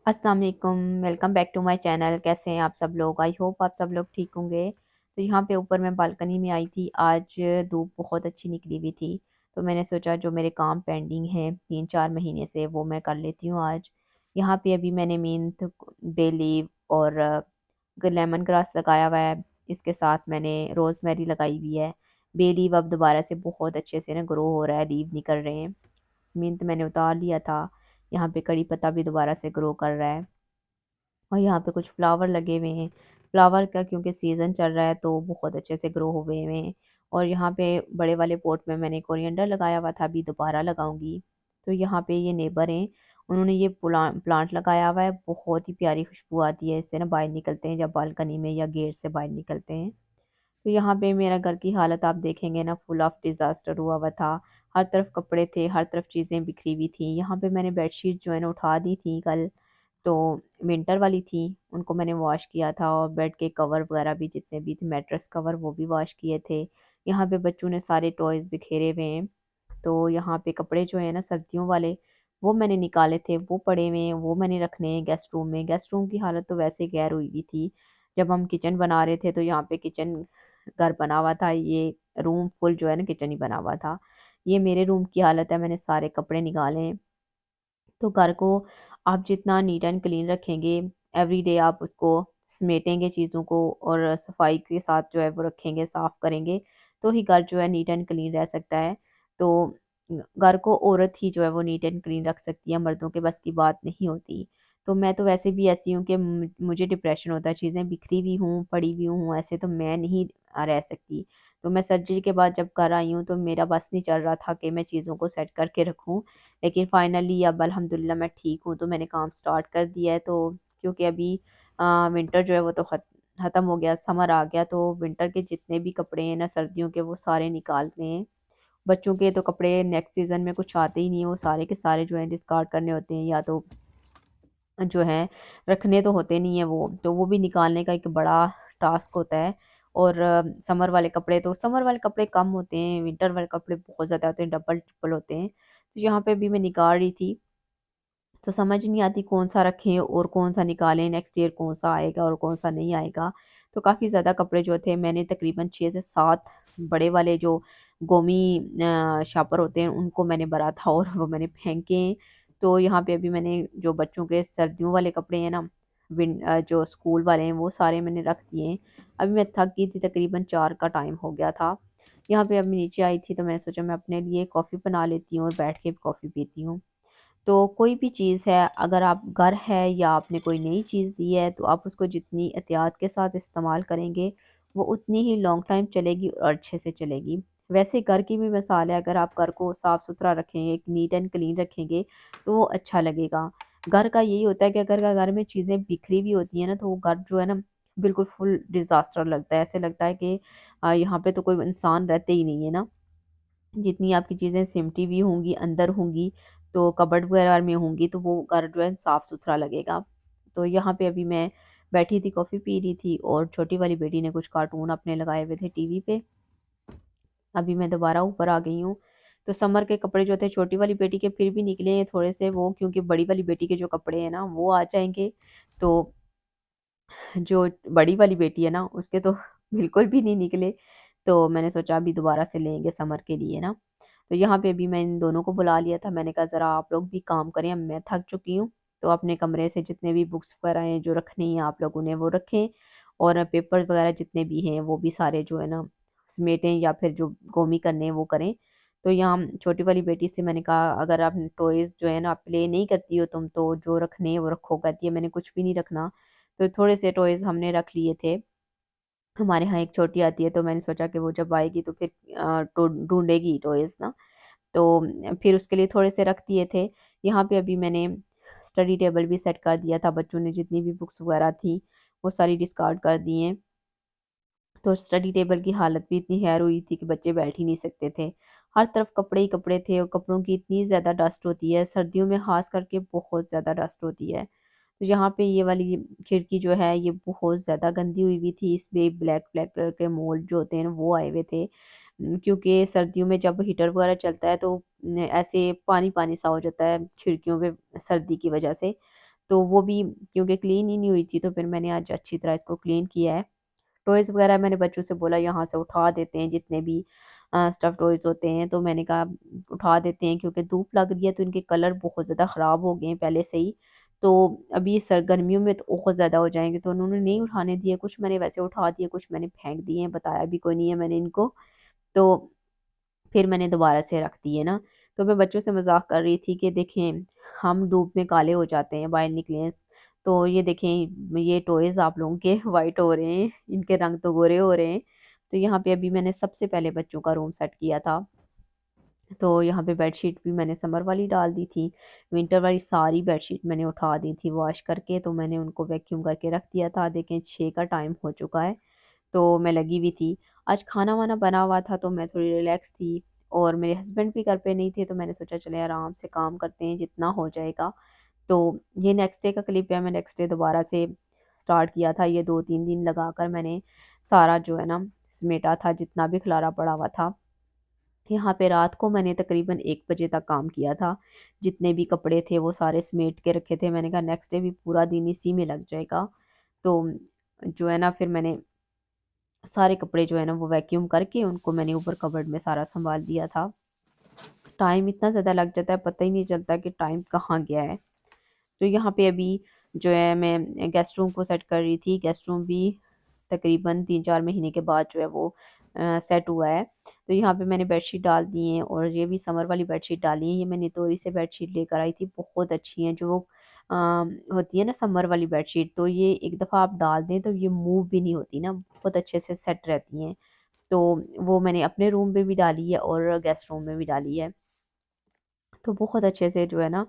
अस्सलाम वालेकुम, welcome back to my channel. कैसे हैं आप सब लोग? आई होप आप सब लोग ठीक होंगे। तो यहाँ पे ऊपर मैं बालकनी में आई थी। आज धूप बहुत अच्छी निकली हुई थी, तो मैंने सोचा जो मेरे काम पेंडिंग हैं 3-4 महीने से वो मैं कर लेती हूँ आज। यहाँ पे अभी मैंने मिंट, बे लीव और लेमन ग्रास लगाया हुआ है। इसके साथ मैंने रोज़मेरी लगाई हुई है। बे लीव अब दोबारा से बहुत अच्छे से ना ग्रो हो रहा है, लीव निकल रहे हैं। मिंट मैंने उतार लिया था। यहाँ पे कड़ी पत्ता भी दोबारा से ग्रो कर रहा है। और यहाँ पे कुछ फ्लावर लगे हुए हैं। फ्लावर का क्योंकि सीज़न चल रहा है तो बहुत अच्छे से ग्रो हुए हुए हैं। और यहाँ पे बड़े वाले पॉट में मैंने कोरिएंडर लगाया हुआ था, अभी दोबारा लगाऊंगी। तो यहाँ पे ये नेबर हैं, उन्होंने ये प्लांट लगाया हुआ है। बहुत ही प्यारी खुशबू आती है इससे ना, बाहर निकलते हैं जब बालकनी में या गेट से बाहर निकलते हैं। तो यहाँ पे मेरा घर की हालत आप देखेंगे ना, फुल ऑफ डिज़ास्टर हुआ हुआ था। हर तरफ कपड़े थे, हर तरफ चीज़ें बिखरी हुई थी। यहाँ पे मैंने बेडशीट जो है ना उठा दी थी कल, तो विंटर वाली थी, उनको मैंने वॉश किया था। और बेड के कवर वगैरह भी जितने भी थे, मैट्रेस कवर वो भी वॉश किए थे। यहाँ पे बच्चों ने सारे टॉयज़ बिखेरे हुए हैं। तो यहाँ पे कपड़े जो है ना सर्दियों वाले, वो मैंने निकाले थे, वो पड़े हुए हैं, वो मैंने रखने हैं गेस्ट रूम में। गेस्ट रूम की हालत तो वैसे ही गैर हुई हुई थी। जब हम किचन बना रहे थे तो यहाँ पे किचन घर बना हुआ था, ये रूम फुल जो है ना किचन ही बना हुआ था। ये मेरे रूम की हालत है, मैंने सारे कपड़े निकाले हैं। तो घर को आप जितना नीट एंड क्लीन रखेंगे, एवरीडे आप उसको समेटेंगे चीज़ों को और सफाई के साथ जो है वो रखेंगे, साफ़ करेंगे, तो ही घर जो है नीट एंड क्लीन रह सकता है। तो घर को औरत ही जो है वो नीट एंड क्लीन रख सकती है, मर्दों के बस की बात नहीं होती। तो मैं तो वैसे भी ऐसी हूँ कि मुझे डिप्रेशन होता है, चीज़ें बिखरी हुई हूँ, पड़ी हुई हूँ, ऐसे तो मैं नहीं रह सकती। तो मैं सर्जरी के बाद जब घर आई हूँ तो मेरा बस नहीं चल रहा था कि मैं चीज़ों को सेट करके रखूँ। लेकिन फाइनली अब अल्हम्दुलिल्लाह मैं ठीक हूँ, तो मैंने काम स्टार्ट कर दिया है। तो क्योंकि अभी विंटर जो है वो तो ख़त्म हो गया, समर आ गया, तो विंटर के जितने भी कपड़े हैं ना सर्दियों के, वो सारे निकालते हैं। बच्चों के तो कपड़े नेक्स्ट सीज़न में कुछ आते ही नहीं है, वो सारे के सारे जो हैं डिस्कार्ड करने होते हैं, या तो जो है रखने तो होते नहीं है वो, तो वो भी निकालने का एक बड़ा टास्क होता है। और समर वाले कपड़े कम होते हैं, विंटर वाले कपड़े बहुत ज़्यादा होते हैं, डबल ट्रिपल होते हैं। तो यहाँ पे भी मैं निकाल रही थी, तो समझ नहीं आती कौन-सा रखें और कौन-सा निकालें, नेक्स्ट ईयर कौन-सा आएगा और कौन-सा नहीं आएगा। तो काफ़ी ज़्यादा कपड़े जो थे मैंने तकरीबन 6 से 7 बड़े वाले जो गोमी शॉपर होते हैं उनको मैंने भरा था और वो मैंने फेंके हैं। तो यहाँ पे अभी मैंने जो बच्चों के सर्दियों वाले कपड़े हैं ना, जो स्कूल वाले हैं वो सारे मैंने रख दिए हैं। अभी मैं थक गई थी, तकरीबन 4 का टाइम हो गया था। यहाँ पे अभी नीचे आई थी तो मैंने सोचा मैं अपने लिए कॉफ़ी बना लेती हूँ और बैठ के कॉफ़ी पीती हूँ। तो कोई भी चीज़ है, अगर आप घर है या आपने कोई नई चीज़ दी है, तो आप उसको जितनी एहतियात के साथ इस्तेमाल करेंगे, वो उतनी ही लॉन्ग टाइम चलेगी और अच्छे से चलेगी। वैसे घर की भी मिसाल है, अगर आप घर को साफ़-सुथरा रखेंगे, एक नीट एंड क्लीन रखेंगे, तो वो अच्छा लगेगा। घर का यही होता है कि अगर घर में चीज़ें बिखरी हुई होती हैं ना, तो वो घर जो है ना, बिल्कुल फुल डिज़ास्टर लगता है। ऐसे लगता है कि यहाँ पे तो कोई इंसान रहते ही नहीं है ना। जितनी आपकी चीज़ें सिमटी हुई होंगी, अंदर होंगी, तो कबर्ड वगैरह में होंगी, तो वो घर जो है साफ़-सुथरा लगेगा। तो यहाँ पे अभी मैं बैठी थी, कॉफ़ी पी रही थी और छोटी वाली बेटी ने कुछ कार्टून अपने लगाए हुए थे टीवी पे। अभी मैं दोबारा ऊपर आ गई हूँ। तो समर के कपड़े जो थे छोटी वाली बेटी के फिर भी निकले हैं थोड़े से वो, क्योंकि बड़ी वाली बेटी के जो कपड़े हैं ना वो आ जाएँगे। तो जो बड़ी वाली बेटी है ना, उसके तो बिल्कुल भी नहीं निकले। तो मैंने सोचा अभी दोबारा से लेंगे समर के लिए ना। तो यहाँ पे अभी मैं इन दोनों को बुला लिया था। मैंने कहा ज़रा आप लोग भी काम करें, अब मैं थक चुकी हूँ। तो अपने कमरे से जितने भी बुक्स वगैरह हैं जो रखनी है आप लोगों ने वो रखें, और पेपर वगैरह जितने भी हैं वो भी सारे जो है ना समेटें, या फिर जो गोमी करने हैं वो करें। तो यहाँ छोटी वाली बेटी से मैंने कहा अगर आप टॉयज़ जो है ना आप प्ले नहीं करती हो तुम, तो जो रखने हैं वो रखो। कहती है मैंने कुछ भी नहीं रखना। तो थोड़े से टॉयज़ हमने रख लिए थे। हमारे यहाँ एक छोटी आती है, तो मैंने सोचा कि वो जब आएगी तो फिर ढूँढेगी टॉयज़ ना, तो फिर उसके लिए थोड़े से रख दिए थे। यहाँ पे अभी मैंने स्टडी टेबल भी सेट कर दिया था, बच्चों ने जितनी भी बुक्स वगैरह थी वो सारी डिस्कार्ड कर दी हैं। तो स्टडी टेबल की हालत भी इतनी खैर हुई थी कि बच्चे बैठ ही नहीं सकते थे। हर तरफ कपड़े ही कपड़े थे और कपड़ों की इतनी ज़्यादा डस्ट होती है, सर्दियों में ख़ास करके बहुत ज़्यादा डस्ट होती है। तो यहाँ पे ये वाली खिड़की जो है ये बहुत ज़्यादा गंदी हुई हुई थी, इसमें ब्लैक ब्लैक कलर के मोल्ड जो होते हैं ना वो आए हुए थे। क्योंकि सर्दियों में जब हीटर वगैरह चलता है तो ऐसे पानी-पानी सा हो जाता है खिड़कियों पे सर्दी की वजह से। तो वो भी क्योंकि क्लीन ही नहीं हुई थी तो फिर मैंने आज अच्छी तरह इसको क्लीन किया है। टॉयज़ वगैरह मैंने बच्चों से बोला यहाँ से उठा देते हैं जितने भी स्टफ़ टॉयज़ होते हैं, तो मैंने कहा उठा देते हैं क्योंकि धूप लग रही है तो इनके कलर बहुत ज़्यादा ख़राब हो गए हैं पहले से ही। तो अभी गर्मियों में तो और ज़्यादा हो जाएँगे, तो उन्होंने नहीं उठाने दिए, कुछ मैंने वैसे उठा दिए, कुछ मैंने फेंक दिए हैं, बताया भी कोई नहीं है मैंने इनको। तो फिर मैंने दोबारा से रख दिए ना। तो मैं बच्चों से मज़ाक कर रही थी कि देखें हम धूप में काले हो जाते हैं बाहर निकले, तो ये देखें ये टॉयज़ आप लोगों के वाइट हो रहे हैं, इनके रंग तो गोरे हो रहे हैं। तो यहाँ पे अभी मैंने सबसे पहले बच्चों का रूम सेट किया था। तो यहाँ पे बेडशीट भी मैंने समर वाली डाल दी थी, विंटर वाली सारी बेडशीट मैंने उठा दी थी वॉश करके, तो मैंने उनको वैक्यूम करके रख दिया था। देखें 6 का टाइम हो चुका है, तो मैं लगी हुई थी। आज खाना-वाना बना हुआ था तो मैं थोड़ी रिलैक्स थी और मेरे हस्बैंड भी घर पे नहीं थे, तो मैंने सोचा चले आराम से काम करते हैं जितना हो जाएगा। तो ये नेक्स्ट डे का क्लिप है, मैं नेक्स्ट डे दोबारा से स्टार्ट किया था। ये 2-3 दिन लगाकर मैंने सारा जो है ना समेटा था जितना भी खलारा पड़ा हुआ था। यहाँ पे रात को मैंने तकरीबन 1 बजे तक काम किया था। जितने भी कपड़े थे वो सारे समेट के रखे थे। मैंने कहा नेक्स्ट डे भी पूरा दिन इसी में लग जाएगा। तो जो है ना फिर मैंने सारे कपड़े जो है ना वो वैक्यूम करके उनको मैंने ऊपर कबर्ड में सारा सँभाल दिया था। टाइम इतना ज़्यादा लग जाता है, पता ही नहीं चलता कि टाइम कहाँ गया है। तो यहाँ पे अभी जो है मैं गेस्ट रूम को सेट कर रही थी। गेस्ट रूम भी तकरीबन 3-4 महीने के बाद जो है वो सेट हुआ है। तो यहाँ पे मैंने बेडशीट डाल दी हैं और ये भी समर वाली बेडशीट डाली है। ये मैं नितोरी से बेडशीट लेकर आई थी, बहुत अच्छी हैं जो होती है ना समर वाली बेडशीट, तो ये एक दफ़ा आप डाल दें तो ये मूव भी नहीं होती ना, बहुत अच्छे से सेट रहती हैं। तो वो मैंने अपने रूम में भी डाली है और गेस्ट रूम में भी डाली है। तो बहुत अच्छे से जो है ना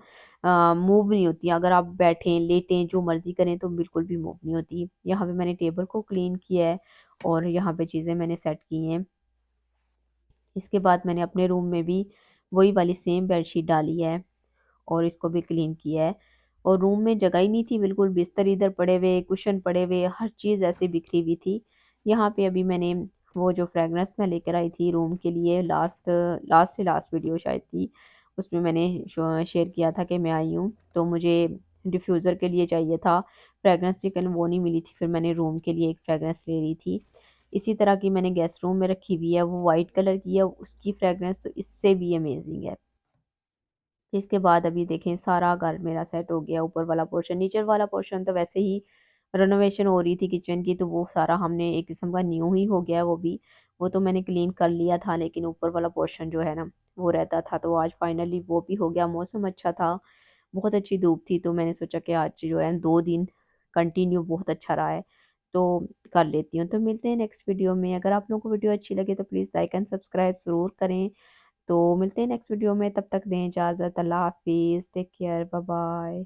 मूव नहीं होती, अगर आप बैठें, लेटें, जो मर्ज़ी करें तो बिल्कुल भी मूव नहीं होती। यहाँ पे मैंने टेबल को क्लीन किया है और यहाँ पे चीज़ें मैंने सेट की हैं। इसके बाद मैंने अपने रूम में भी वही वाली सेम बेडशीट डाली है और इसको भी क्लीन किया है। और रूम में जगह ही नहीं थी बिल्कुल, बिस्तर इधर पड़े हुए, कुशन पड़े हुए, हर चीज़ ऐसे बिखरी हुई थी। यहाँ पे अभी मैंने वो जो फ्रेगरेंस मैं लेकर आई थी रूम के लिए, लास्ट लास्ट से लास्ट वीडियो शायद थी, उसमें मैंने शेयर किया था कि मैं आई हूँ, तो मुझे डिफ्यूज़र के लिए चाहिए था फ्रेगरेंस, लेकिन वो नहीं मिली थी, फिर मैंने रूम के लिए एक फ्रेगरेंस ले ली थी। इसी तरह की मैंने गेस्ट रूम में रखी हुई है, वो वाइट कलर की है, उसकी फ्रेगरेंस तो इससे भी अमेजिंग है। इसके बाद अभी देखें सारा घर मेरा सेट हो गया, ऊपर वाला पोर्शन, नीचे वाला पोर्शन तो वैसे ही रेनोवेशन हो रही थी किचन की, तो वो सारा हमने एक किस्म का न्यू ही हो गया वो भी। वो तो मैंने क्लीन कर लिया था, लेकिन ऊपर वाला पोर्शन जो है ना वो रहता था, तो आज फाइनली वो भी हो गया। मौसम अच्छा था, बहुत अच्छी धूप थी, तो मैंने सोचा कि आज जो है 2 दिन कंटिन्यू बहुत अच्छा रहा है, तो कर लेती हूँ। तो मिलते हैं नेक्स्ट वीडियो में। अगर आप लोगों को वीडियो अच्छी लगे तो प्लीज़ लाइक एंड सब्सक्राइब ज़रूर करें। तो मिलते हैं नेक्स्ट वीडियो में, तब तक दें इजाज़त। अल्लाह हाफ़िज़, टेक केयर, बाय बाय।